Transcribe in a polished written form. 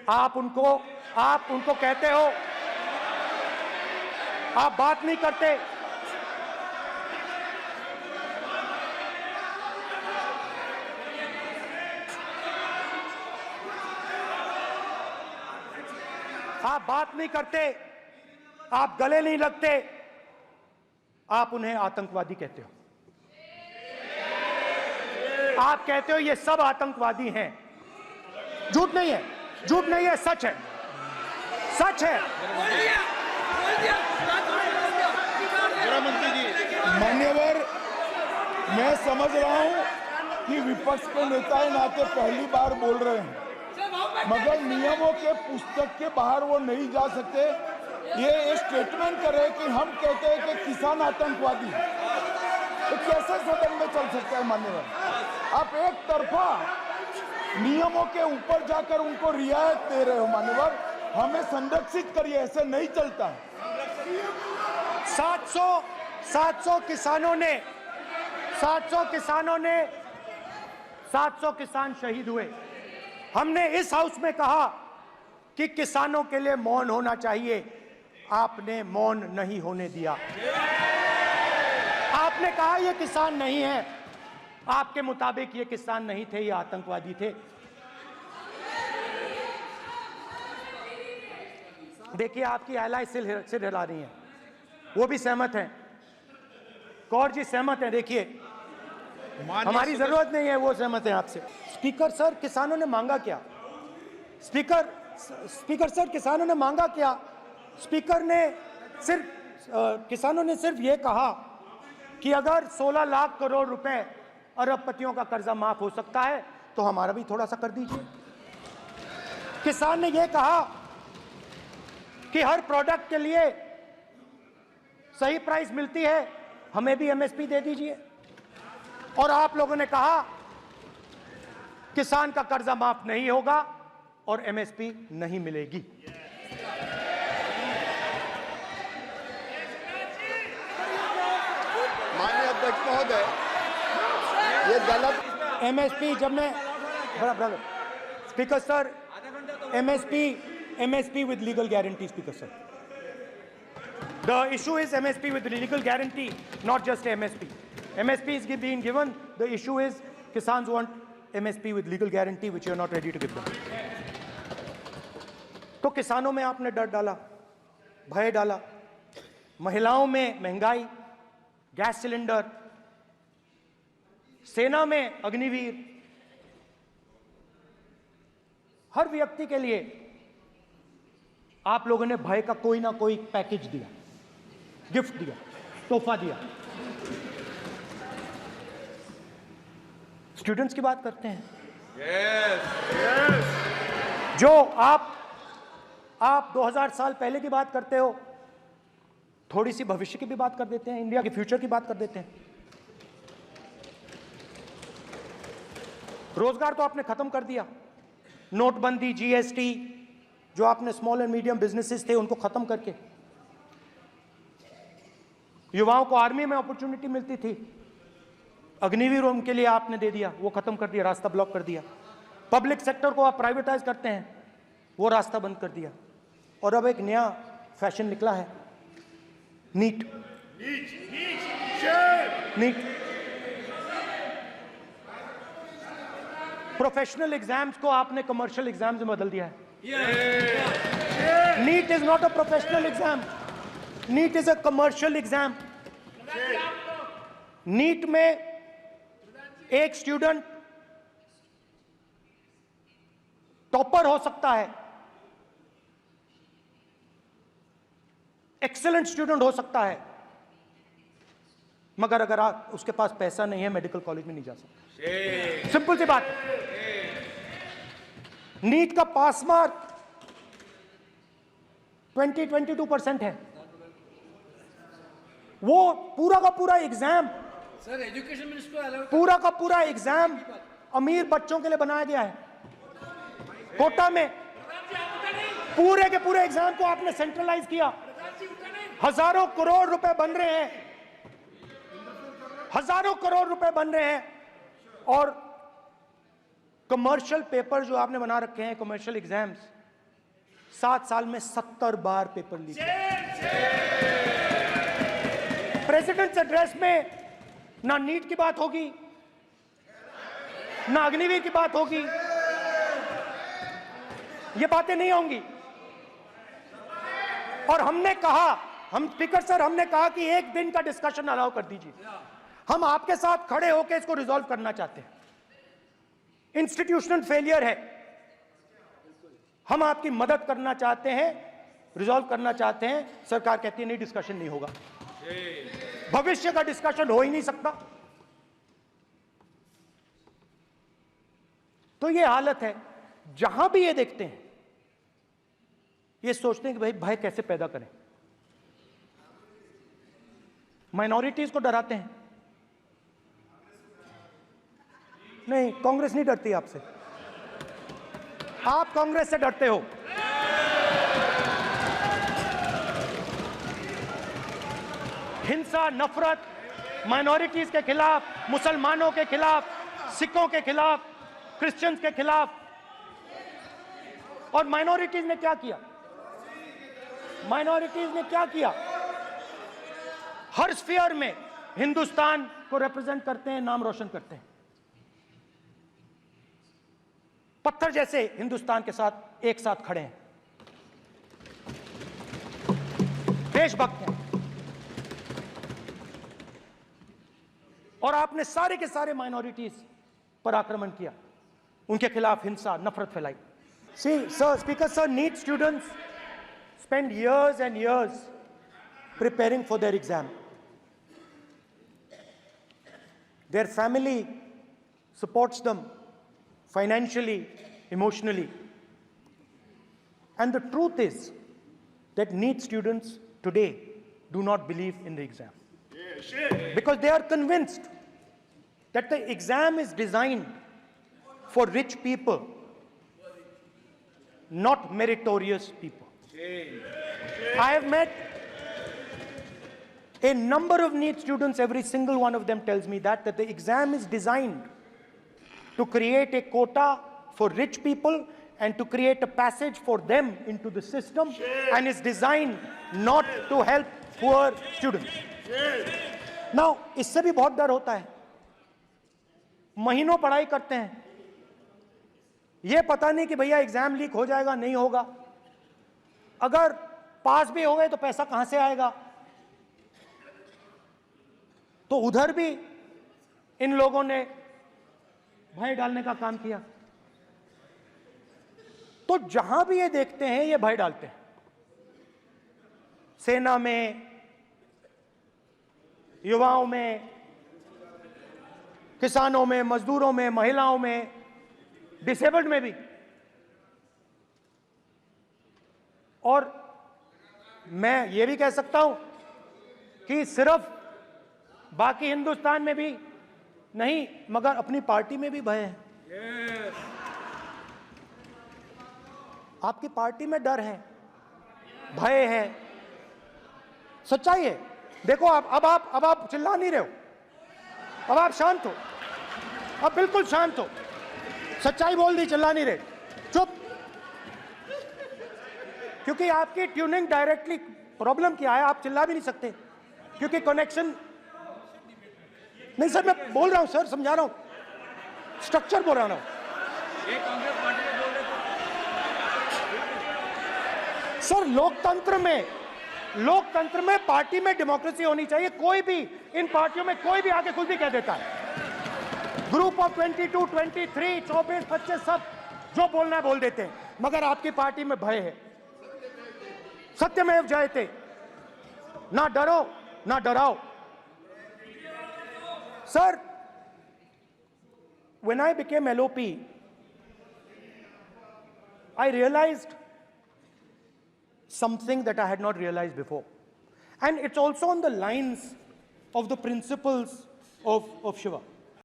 आप उनको कहते हो, आप बात नहीं करते। आप बात नहीं करते, आप गले नहीं लगते, आप उन्हें आतंकवादी कहते हो। आप कहते हो ये सब आतंकवादी हैं। झूठ नहीं है, झूठ नहीं है, सच है, सच है। गृहमंत्री जी, मान्यवर, मैं समझ रहा हूं कि विपक्ष के नेता नाते पहली बार बोल रहे हैं, मगर नियमों के पुस्तक के बाहर वो नहीं जा सकते। ये स्टेटमेंट करे कि हम कहते हैं कि किसान आतंकवादी है, तो कैसे सदन में चल सकता है? मान्यवर, आप एक तरफा नियमों के ऊपर जाकर उनको रियायत दे रहे हो। मान्यवर, हमें संरक्षित करिए, ऐसे नहीं चलता है। 700 किसान शहीद हुए। हमने इस हाउस में कहा कि किसानों के लिए मौन होना चाहिए, आपने मौन नहीं होने दिया। आपने कहा ये किसान नहीं है, आपके मुताबिक ये किसान नहीं थे, ये आतंकवादी थे। देखिए, आपकी आइलाय सिर हिला रही हैं, वो भी सहमत हैं, कौर जी सहमत हैं। देखिए, हमारी जरूरत नहीं है, वो सहमत हैं आपसे। स्पीकर सर, किसानों ने मांगा क्या? स्पीकर सर, किसानों ने मांगा क्या? किसानों ने सिर्फ ये कहा कि अगर 16 लाख करोड़ रुपए अरबपतियों का कर्जा माफ हो सकता है तो हमारा भी थोड़ा सा कर दीजिए। किसान ने यह कहा कि हर प्रोडक्ट के लिए सही प्राइस मिलती है, हमें भी एमएसपी दे दीजिए। और आप लोगों ने कहा किसान का कर्जा माफ नहीं होगा और एमएसपी नहीं मिलेगी। माननीय अध्यक्ष महोदय, ये गलत एमएसपी जब मैं speaker sir, MSP with legal guarantee, Speaker sir. The issue is MSP with legal guarantee, not just MSP. MSP is being given. The issue is Kisans want MSP with legal guarantee, which you are not ready to give them. तो किसानों में आपने डर डाला, भय डाला, महिलाओं में महंगाई, गैस सिलेंडर, सेना में अग्निवीर, हर व्यक्ति के लिए आप लोगों ने भय का कोई ना कोई पैकेज दिया, गिफ्ट दिया, तोहफा दिया। स्टूडेंट्स की बात करते हैं। जो आप 2000 साल पहले की बात करते हो, थोड़ी सी भविष्य की भी बात कर देते हैं, इंडिया के फ्यूचर की बात कर देते हैं। रोजगार तो आपने खत्म कर दिया, नोटबंदी, जीएसटी, जो आपने स्मॉल एंड मीडियम बिजनेसेस थे उनको खत्म करके, युवाओं को आर्मी में अपॉर्चुनिटी मिलती थी, अग्निवीर उनके लिए आपने दे दिया, वो खत्म कर दिया, रास्ता ब्लॉक कर दिया। पब्लिक सेक्टर को आप प्राइवेटाइज करते हैं, वो रास्ता बंद कर दिया। और अब एक नया फैशन निकला है, नीट। प्रोफेशनल एग्जाम्स को आपने कमर्शियल एग्जाम्स में बदल दिया है। NEET is not a professional exam, NEET is a commercial exam. NEET में एक स्टूडेंट टॉपर हो सकता है, एक्सीलेंट स्टूडेंट हो सकता है, मगर अगर आप उसके पास पैसा नहीं है, मेडिकल कॉलेज में नहीं जा सकता। सिंपल सी बात। नीट का पास मार्क 22% है। वो पूरा का पूरा एग्जाम, सर एजुकेशन मिनिस्टर पूरा का पूरा एग्जाम अमीर बच्चों के लिए बनाया गया है। कोटा में पूरे के पूरे एग्जाम को आपने सेंट्रलाइज किया। हजारों करोड़ रुपए बन रहे हैं, हजारों करोड़ रुपए बन रहे हैं। और कमर्शियल पेपर जो आपने बना रखे हैं, कमर्शियल एग्जाम्स, 7 साल में 70 बार पेपर लीक। प्रेसिडेंट्स एड्रेस में ना नीट की बात होगी, ना अग्निवीर की बात होगी, ये बातें नहीं होंगी। और हमने कहा, हम स्पीकर सर, हमने कहा कि एक दिन का डिस्कशन अलाउ कर दीजिए। हम आपके साथ खड़े होकर इसको रिजॉल्व करना चाहते हैं। इंस्टीट्यूशनल फेलियर है, हम आपकी मदद करना चाहते हैं, रिजॉल्व करना चाहते हैं। सरकार कहती है नहीं, डिस्कशन नहीं होगा, भविष्य का डिस्कशन हो ही नहीं सकता। तो ये हालत है। जहां भी ये देखते हैं, ये सोचते हैं कि भाई भय कैसे पैदा करें, माइनॉरिटीज को डराते हैं। नहीं, कांग्रेस नहीं डरती आपसे, आप कांग्रेस से डरते हो। हिंसा, नफरत माइनॉरिटीज के खिलाफ, मुसलमानों के खिलाफ, सिखों के खिलाफ, क्रिश्चियंस के खिलाफ। और माइनॉरिटीज ने क्या किया? माइनॉरिटीज ने क्या किया? हर स्फीयर में हिंदुस्तान को रिप्रेजेंट करते हैं, नाम रोशन करते हैं। पत्थर जैसे हिंदुस्तान के साथ एक साथ खड़े हैं, देशभक्त हैं। और आपने सारे के सारे माइनॉरिटीज पर आक्रमण किया, उनके खिलाफ हिंसा, नफरत फैलाई। See, sir, Speaker sir, NEET students spend years and years preparing for their exam. Their family supports them financially, emotionally. And the truth is that NEET students today do not believe in the exam. Because they are convinced that the exam is designed for rich people, not meritorious people. I have met a number of NEET students, every single one of them tells me that the exam is designed to create a quota for rich people and to create a passage for them into the system, and is designed not to help poor students. Now, इससे भी बहुत डर होता है। महीनों पढ़ाई करते हैं, ये पता नहीं कि भैया एग्जाम लीक हो जाएगा, नहीं होगा। अगर पास भी हो गए तो पैसा कहां से आएगा? तो उधर भी इन लोगों ने भय डालने का काम किया। तो जहां भी ये देखते हैं, ये भय डालते हैं। सेना में, युवाओं में, किसानों में, मजदूरों में, महिलाओं में, डिसेबल्ड में भी। और मैं ये भी कह सकता हूं कि सिर्फ बाकी हिंदुस्तान में भी नहीं, मगर अपनी पार्टी में भी भय है। आपकी पार्टी में डर है, भय है, सच्चाई है। देखो अब आप चिल्ला नहीं रहे हो, अब आप शांत हो, अब बिल्कुल शांत हो। सच्चाई बोल दी, चिल्ला नहीं रहे, चुप। क्योंकि आपकी ट्यूनिंग डायरेक्टली, प्रॉब्लम क्या है, आप चिल्ला भी नहीं सकते क्योंकि कनेक्शन नहीं। सर मैं बोल रहा हूं, सर समझा रहा हूं, स्ट्रक्चर बोल रहा हूं। सर लोकतंत्र में पार्टी में डेमोक्रेसी होनी चाहिए। कोई भी इन पार्टियों में कोई भी आके कुछ भी कह देता है। ग्रुप ऑफ 22, 23, 24, 25 सब जो बोलना है बोल देते हैं, मगर आपकी पार्टी में भय है। सत्यमेव जयते, ना डरो ना डराओ। Sir, when I became LOP, I realized something that I had not realized before. And it's also on the lines of the principles of Shiva.